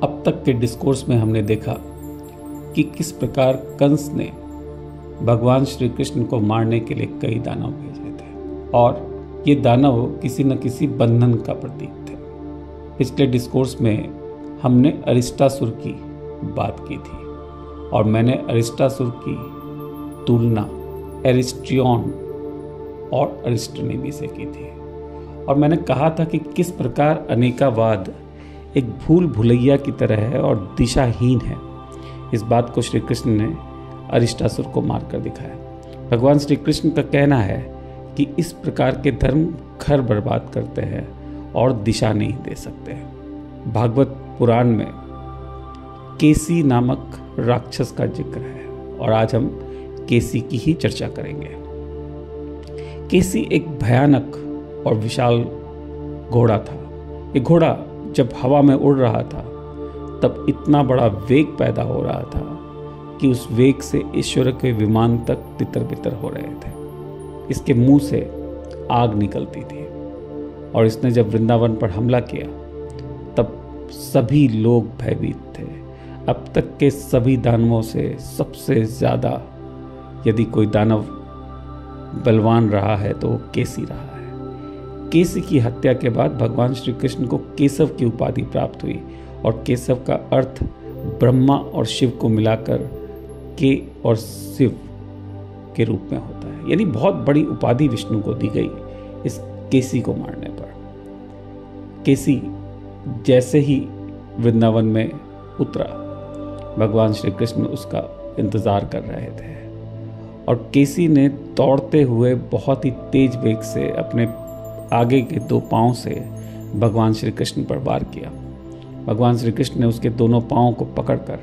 अब तक के डिस्कोर्स में हमने देखा कि किस प्रकार कंस ने भगवान श्री कृष्ण को मारने के लिए कई दानव भेजे थे और ये दानव किसी न किसी बंधन का प्रतीक थे। पिछले डिस्कोर्स में हमने अरिस्टासुर की बात की थी और मैंने अरिस्टासुर की तुलना एरिस्ट्रियन और अरिस्टोनेमी से की थी और मैंने कहा था कि किस प्रकार अनेकावाद एक भूल भुलैया की तरह है और दिशाहीन है। इस बात को श्री कृष्ण ने अरिस्टासुर को मारकर दिखाया। भगवान श्री कृष्ण का कहना है कि इस प्रकार के धर्म घर बर्बाद करते हैं और दिशा नहीं दे सकते। भागवत पुराण में केसी नामक राक्षस का जिक्र है और आज हम केसी की ही चर्चा करेंगे। केसी एक भयानक और विशाल घोड़ा था। ये घोड़ा जब हवा में उड़ रहा था तब इतना बड़ा वेग पैदा हो रहा था कि उस वेग से ईश्वर के विमान तक तितर बितर हो रहे थे। इसके मुंह से आग निकलती थी और इसने जब वृंदावन पर हमला किया तब सभी लोग भयभीत थे। अब तक के सभी दानवों से सबसे ज़्यादा यदि कोई दानव बलवान रहा है तो वो केसी रहा है। केसी की हत्या के बाद भगवान श्री कृष्ण को केशव की उपाधि प्राप्त हुई और केशव का अर्थ ब्रह्मा और शिव को मिलाकर के और शिव के रूप में होता है, यानी बहुत बड़ी उपाधि विष्णु को दी गई इस केसी को मारने पर। केसी जैसे ही वृंदावन में उतरा भगवान श्री कृष्ण उसका इंतजार कर रहे थे और केसी ने दौड़ते हुए बहुत ही तेज वेग से अपने आगे के दो पांव से भगवान श्री कृष्ण पर वार किया। भगवान श्री कृष्ण ने उसके दोनों पांवों को पकड़कर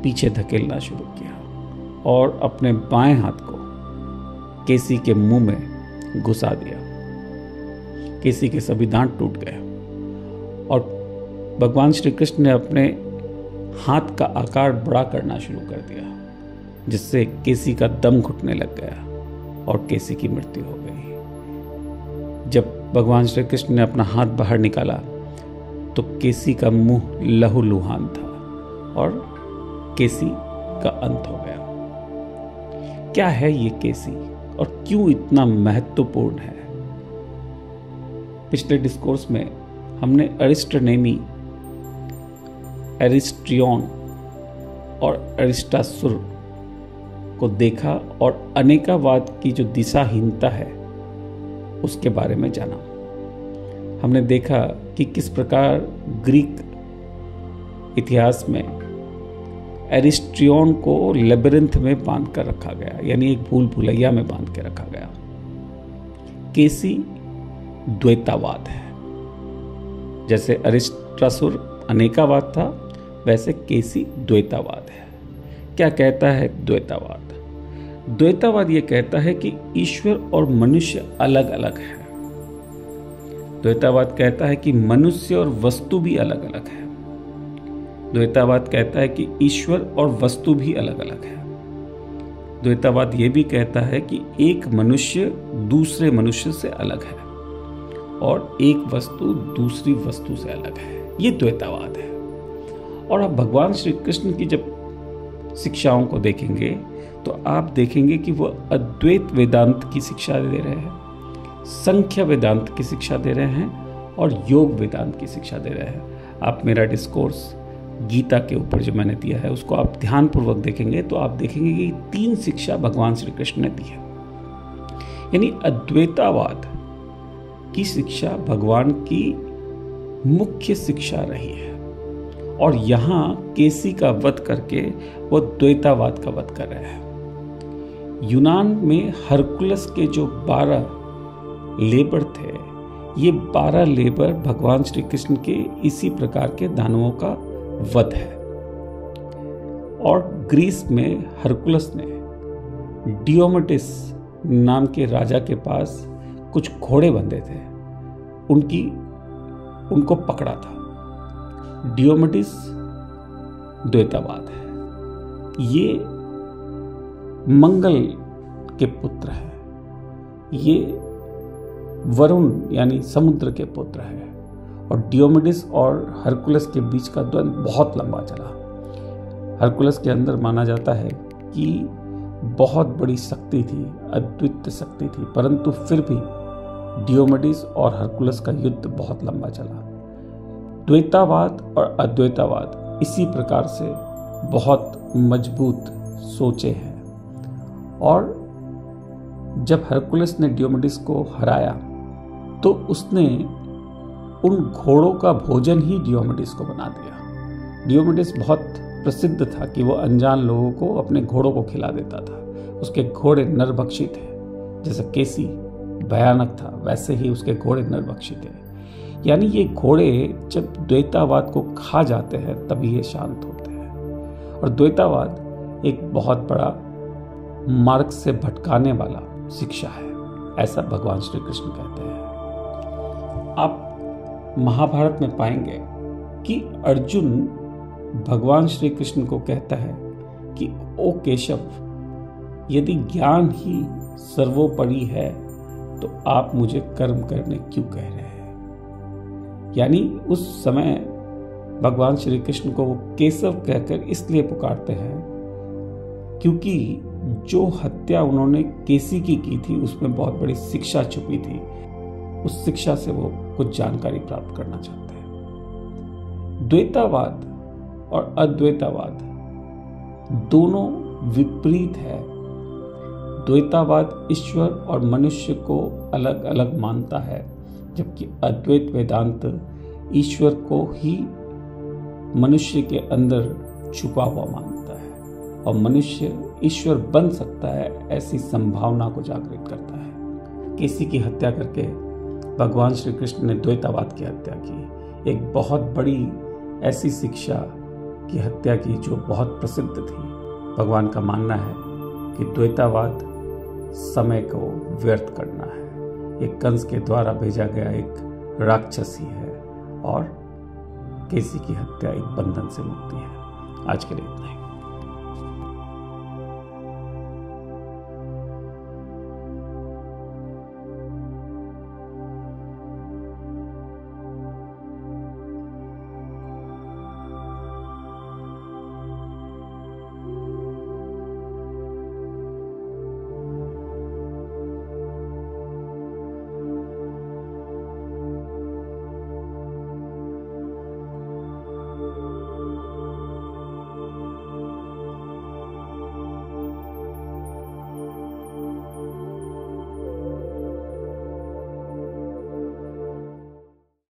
पीछे धकेलना शुरू किया और अपने बाएं हाथ को केसी के मुंह में घुसा दिया। केसी के सभी दांत टूट गए और भगवान श्री कृष्ण ने अपने हाथ का आकार बड़ा करना शुरू कर दिया, जिससे केसी का दम घुटने लग गया और केसी की मृत्यु हो गई। जब भगवान श्री कृष्ण ने अपना हाथ बाहर निकाला तो केसी का मुंह लहूलुहान था और केसी का अंत हो गया। क्या है ये केसी और क्यों इतना महत्वपूर्ण है? पिछले डिस्कोर्स में हमने अरिस्टोनेमी, एरिस्ट्रियन और अरिस्टासुर को देखा और अनेकावाद की जो दिशाहीनता है उसके बारे में जाना। हमने देखा कि किस प्रकार ग्रीक इतिहास में एरिस्ट्रियन को लेबिरिंथ में बांध कर रखा गया, यानी एक भूल भुलैया में बांध के रखा गया। केसी द्वैतावाद है। जैसे अरिस्टासुर अनेकावाद था वैसे केसी द्वैतावाद है। क्या कहता है द्वैतावाद? द्वैतावाद ये कहता है कि ईश्वर और मनुष्य अलग अलग है। द्वैतावाद कहता है कि मनुष्य और वस्तु भी अलग अलग है। द्वैतावाद कहता है कि ईश्वर और वस्तु भी अलग अलग है। द्वैतावाद ये भी कहता है कि एक मनुष्य दूसरे मनुष्य से अलग है और एक वस्तु दूसरी वस्तु से अलग है। ये द्वैतावाद है। और आप भगवान श्री कृष्ण की जब शिक्षाओं को देखेंगे तो आप देखेंगे कि वह अद्वैत वेदांत की शिक्षा दे रहे हैं, संख्य वेदांत की शिक्षा दे रहे हैं और योग वेदांत की शिक्षा दे रहे हैं। आप मेरा डिस्कोर्स गीता के ऊपर जो मैंने दिया है उसको आप ध्यानपूर्वक देखेंगे तो आप देखेंगे कि 3 शिक्षा भगवान श्री कृष्ण ने दी है। यानी अद्वैतावाद की शिक्षा भगवान की मुख्य शिक्षा रही है और यहाँ केसी का वध करके वो द्वैतावाद का वध कर रहे हैं। यूनान में हरकुलस के जो 12 लेबर थे, ये 12 लेबर भगवान श्री कृष्ण के इसी प्रकार के दानवों का वध है। और ग्रीस में हरकुलस ने डियोमेटिस नाम के राजा के पास कुछ घोड़े बंधे थे, उनको पकड़ा था। डियोमेटिस द्वैतावाद है। ये मंगल के पुत्र है, ये वरुण यानी समुद्र के पुत्र है और डियोमेडिस और हरकुलस के बीच का द्वंद्व बहुत लंबा चला। हरकुलस के अंदर माना जाता है कि बहुत बड़ी शक्ति थी, अद्वितीय शक्ति थी, परंतु फिर भी डियोमेडिस और हरकुलस का युद्ध बहुत लंबा चला। द्वैतावाद और अद्वैतावाद इसी प्रकार से बहुत मजबूत सोचे हैं। और जब हरकुलस ने डियोमेडिस को हराया तो उसने उन घोड़ों का भोजन ही डियोमेडिस को बना दिया। डियोमेडिस बहुत प्रसिद्ध था कि वो अनजान लोगों को अपने घोड़ों को खिला देता था। उसके घोड़े नरभक्षी थे, जैसे केसी भयानक था वैसे ही उसके घोड़े नरभक्षी थे। यानी ये घोड़े जब द्वैतावाद को खा जाते हैं तभी ये शांत होते हैं। और द्वैतावाद एक बहुत बड़ा मार्ग से भटकाने वाला शिक्षा है, ऐसा भगवान श्री कृष्ण कहते हैं। आप महाभारत में पाएंगे कि अर्जुन भगवान श्री कृष्ण को कहता है कि ओ केशव, यदि ज्ञान ही सर्वोपरि है तो आप मुझे कर्म करने क्यों कह रहे हैं। यानी उस समय भगवान श्री कृष्ण को वो केशव कहकर इसलिए पुकारते हैं क्योंकि जो हत्या उन्होंने केसी की थी उसमें बहुत बड़ी शिक्षा छुपी थी। उस शिक्षा से वो कुछ जानकारी प्राप्त करना चाहते हैं। द्वैतावाद और अद्वैतावाद दोनों विपरीत है। द्वैतावाद ईश्वर और मनुष्य को अलग अलग मानता है, जबकि अद्वैत वेदांत ईश्वर को ही मनुष्य के अंदर छुपा हुआ मानता है और मनुष्य ईश्वर बन सकता है ऐसी संभावना को जागृत करता है। केसी की हत्या करके भगवान श्री कृष्ण ने द्वैतावाद की हत्या की। एक बहुत बड़ी ऐसी शिक्षा की हत्या की जो बहुत प्रसिद्ध थी। भगवान का मानना है कि द्वैतावाद समय को व्यर्थ करना है। एक कंस के द्वारा भेजा गया एक राक्षसी है और केसी की हत्या एक बंधन से मुक्ति है। आज के लिए इतना ही।